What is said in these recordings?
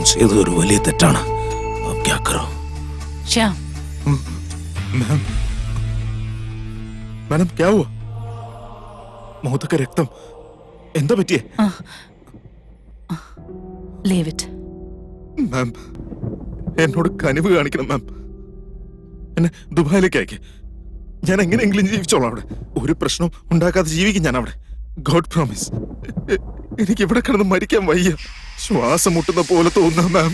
ചെയ്തതൊരു വലിയ തെറ്റാണ്. ശ്യാം, മാഡം ക്യാ ഹുവാ? മുഖത്തൊക്കെ രക്തം. എന്താ പറ്റിയേ? Leave it. മാം, എന്നോട് കനിവ് കാണിക്കണം മാം. എന്നെ ദുബായിലേക്ക് അയക്കേ. ഞാൻ എങ്ങനെയെങ്കിലും ജീവിച്ചോളാം അവിടെ. ഒരു പ്രശ്നം ഉണ്ടാക്കാതെ ജീവിക്കും ഞാൻ അവിടെ. God promise. എനിക്ക് ഇവിടെ കിടന്ന് മരിക്കാൻ വയ്യ. ശ്വാസം മുട്ടുന്ന പോലെ തോന്നുന്നു മാം.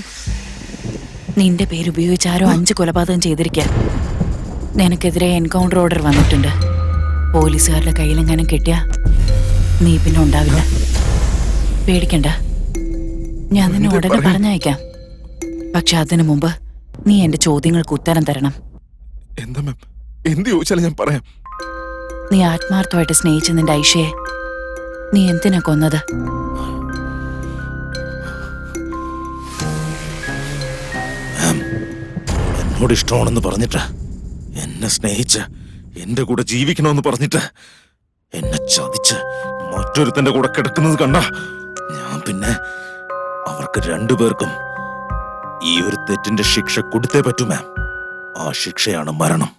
നിന്റെ പേര് ഉപയോഗിച്ച് ആരോ 5 കൊലപാതകം ചെയ്തിരിക്കാൻ. നിനക്കെതിരെ എൻകൗണ്ടർ ഓർഡർ വന്നിട്ടുണ്ട്. പോലീസുകാരുടെ കയ്യിലെങ്ങാനും കിട്ടിയ നീ പിന്നെ ഉണ്ടാവില്ല. പേടിക്കണ്ട, ഞാൻ നിന്നെ ഉടനെ പറഞ്ഞയക്കാം. പക്ഷെ അതിനു മുമ്പ് നീ എന്റെ ചോദ്യങ്ങൾക്ക് ഉത്തരം തരണം. എന്താ മാം? എന്ത് ചോദിച്ചാലും ഞാൻ പറയാം. നീ ആത്മാർത്ഥമായിട്ട് സ്നേഹിച്ച നിന്റെ ഐഷയെ നീ എന്തിനാ കൊന്നത്? എന്നോട് ഇഷ്ടമാണെന്ന് പറഞ്ഞിട്ട്, എന്നെ സ്നേഹിച്ച് എന്റെ കൂടെ ജീവിക്കണമെന്ന് പറഞ്ഞിട്ട് എന്നെ ചതിച്ച് മറ്റൊരുത്തന്റെ കൂടെ കിടക്കുന്നത് കണ്ട ഞാൻ പിന്നെ അവർക്ക് 2 പേർക്കും ഈ ഒരു തെറ്റിന്റെ ശിക്ഷ കൊടുത്തേ പറ്റൂ മാം. ആ ശിക്ഷയാണ് മരണം.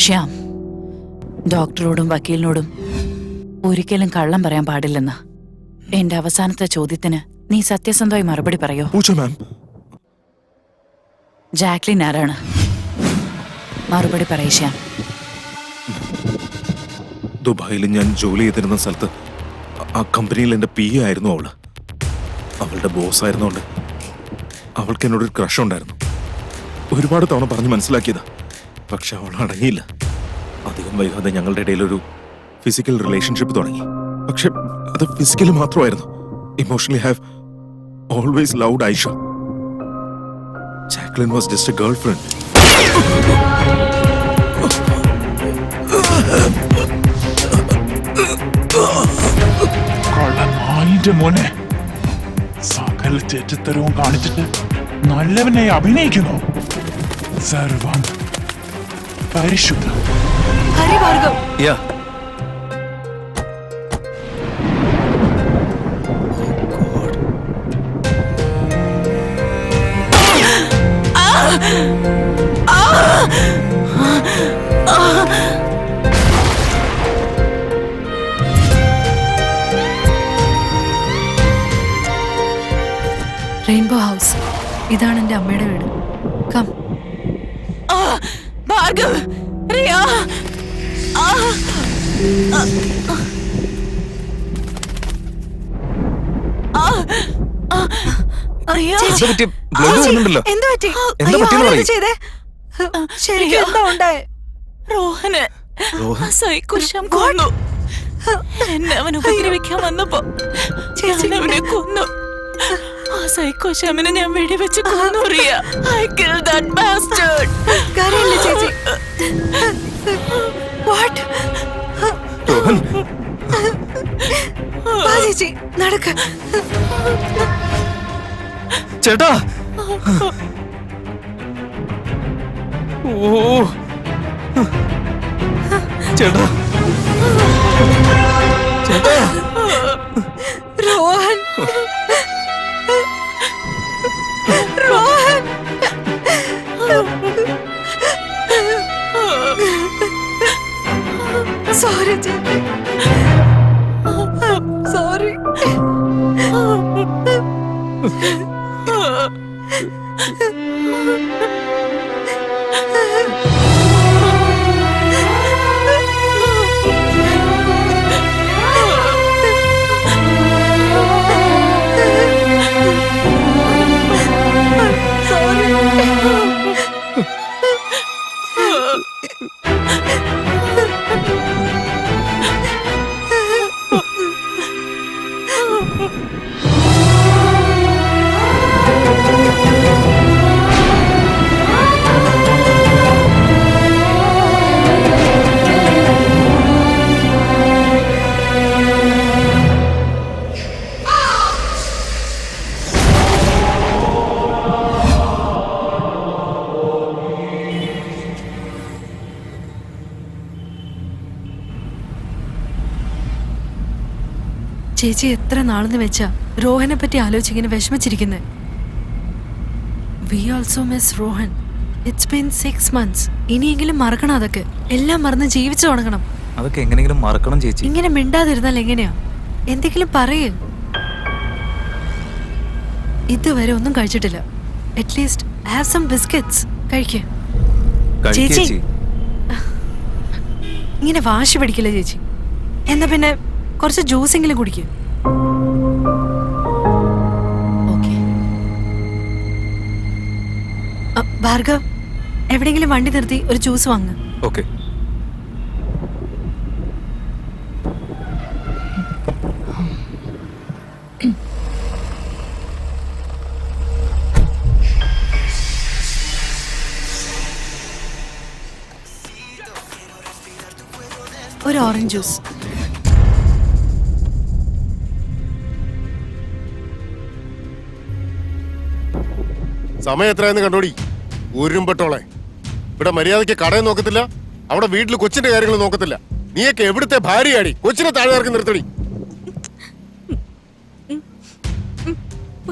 ശ്യാം, ഡോക്ടറോടും വക്കീലിനോടും ഒരിക്കലും കള്ളം പറയാൻ പാടില്ലെന്ന്. എന്റെ അവസാനത്തെ ചോദ്യത്തിന് നീ സത്യസന്ധമായി മറുപടി പറയോ? മാം, ജാക്ലിൻ ആരാണ്? മറുപടി പറയ് ശ്യാം. ദുബായിൽ ഞാൻ ജോലി ചെയ്തിരുന്ന സ്ഥലത്ത് ആ കമ്പനിയിൽ എന്റെ PA ആയിരുന്നു അവള്. അവളുടെ ബോസ് ആയിരുന്നോണ്ട് അവൾക്ക് എന്നോടൊരു ക്രഷ് ഉണ്ടായിരുന്നു. ഒരുപാട് തവണ പറഞ്ഞ് മനസ്സിലാക്കിയതാ. പക്ഷെ അവൾ അടങ്ങിയില്ല. അധികം വൈകാതെ ഞങ്ങളുടെ ഇടയിൽ ഒരു ഫിസിക്കൽ റിലേഷൻഷിപ്പ് തുടങ്ങി. പക്ഷെ അത് ഫിസിക്കലി മാത്രമായിരുന്നു. Emotionally have always loved Aisha. Jacqueline was just A girl friend. മോനെ, സകല തെറ്റത്തരവും കാണിച്ചിട്ട് നല്ലവനെ അഭിനയിക്കുന്നു. സർവം പരിശുദ്ധം. ഹരിഭാർഗവ്, റെയിൻബോ ഹൗസ്. ഇതാണ് എന്റെ അമ്മയുടെ വീട്. കം. ഭാർഗവ്, റിയ. റോഹന് സൈക്കോശം കൊന്നു. എന്നെ അവൻ ഉപദ്രവിക്കാൻ വന്നപ്പോ അവനെ കൊന്നു. ആ സൈക്കോശാമിനെ ഞാൻ വെടിവെച്ച് കൊന്നു. Riya, I killed that bastard. കരയില്ല ചേച്ചി. What? വാ ചേച്ചി, നടക്ക. ചേട്ടാ, ഓ ചേട്ടാ, ചേട്ടാ. റോഹൻ, റോഹൻ. സോറി ചേച്ചി, സോറി. ചേച്ചി എത്ര നാളെന്ന് വെച്ചാ രോഹനെ പറ്റി ആലോചിച്ചിങ്ങനെ വിഷമിച്ചിരിക്കുന്നത്. We also miss Rohan. It's been 6 months. ഇനിയെങ്കിലും മറക്കണം അതൊക്കെ. എല്ലാം മറന്ന് ജീവിച്ചു തുടങ്ങണം. അതൊക്കെ എങ്ങനെയെങ്കിലും മറക്കണം ചേച്ചി. ഇങ്ങനെ മിണ്ടാതിരുന്നാൽ എങ്ങനെയാ? എന്തെങ്കിലും പറയേ. ഇതുവരെ ഒന്നും കഴിച്ചിട്ടില്ല. At least have some biscuits. കഴിക്ക്. ചേച്ചി ചേച്ചി ഇങ്ങനെ വാശി പിടിക്കില്ല ചേച്ചി. എന്നാ പിന്നെ കുറച്ച് ജ്യൂസെങ്കിലും കുടിക്കും. ഓക്കെ. ഭാർഗവ്, എവിടെയെങ്കിലും വണ്ടി നിർത്തി ഒരു ജ്യൂസ് വാങ്ങ്. ഓക്കെ. ഒരു ഓറഞ്ച് ജ്യൂസ്. സമയം എത്രയെന്ന് കണ്ടോടി ഉരുമ്പെട്ടോളെ. ഇവിടെ മര്യാദയ്ക്ക് കടയും നോക്കത്തില്ല, അവിടെ വീട്ടിൽ കൊച്ചിന്റെ കാര്യങ്ങൾ നോക്കത്തില്ല. നീയൊക്കെ എവിടുത്തെ ഭാര്യയാടി? കൊച്ചിനെ താഴെ ഇറക്കി നിർത്തടി.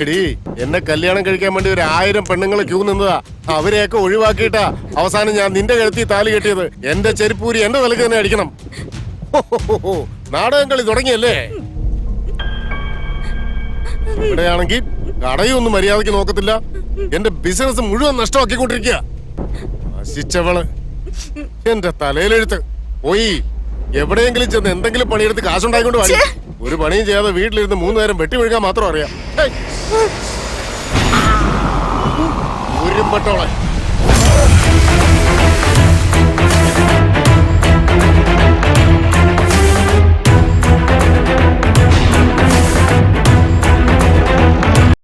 എടീ, എന്നെ കല്യാണം കഴിക്കാൻ വേണ്ടി ഒരു 1000 പെണ്ണുങ്ങൾ ക്യൂ നിന്നതാ. അവരെയൊക്കെ ഒഴിവാക്കിയിട്ടാ അവസാനം ഞാൻ നിന്റെ കഴുത്തി താലി കെട്ടിയത്. എന്റെ ചെരുപ്പൂരി എന്റെ തലക്ക് തന്നെ അടിക്കണം. നാടകം കളി തുടങ്ങിയല്ലേ? ഇവിടെയാണെങ്കിൽ കടയും ഒന്നും മര്യാദയ്ക്ക് നോക്കത്തില്ല, എന്റെ ബിസിനസ് മുഴുവൻ നഷ്ടമാക്കിക്കൊണ്ടിരിക്കുക. നശിച്ചവള്. എന്റെ തലയിലെഴുത്ത്. പോയി എവിടെയെങ്കിലും ചെന്ന് എന്തെങ്കിലും പണിയെടുത്ത് കാശുണ്ടായിക്കൊണ്ട് വാടി. ഒരു പണിയും ചെയ്യാതെ വീട്ടിലിരുന്ന് 3 നേരം വെട്ടി വീഴുകാൻ മാത്രം അറിയാം. ഉരുമ്പെട്ടോളെ.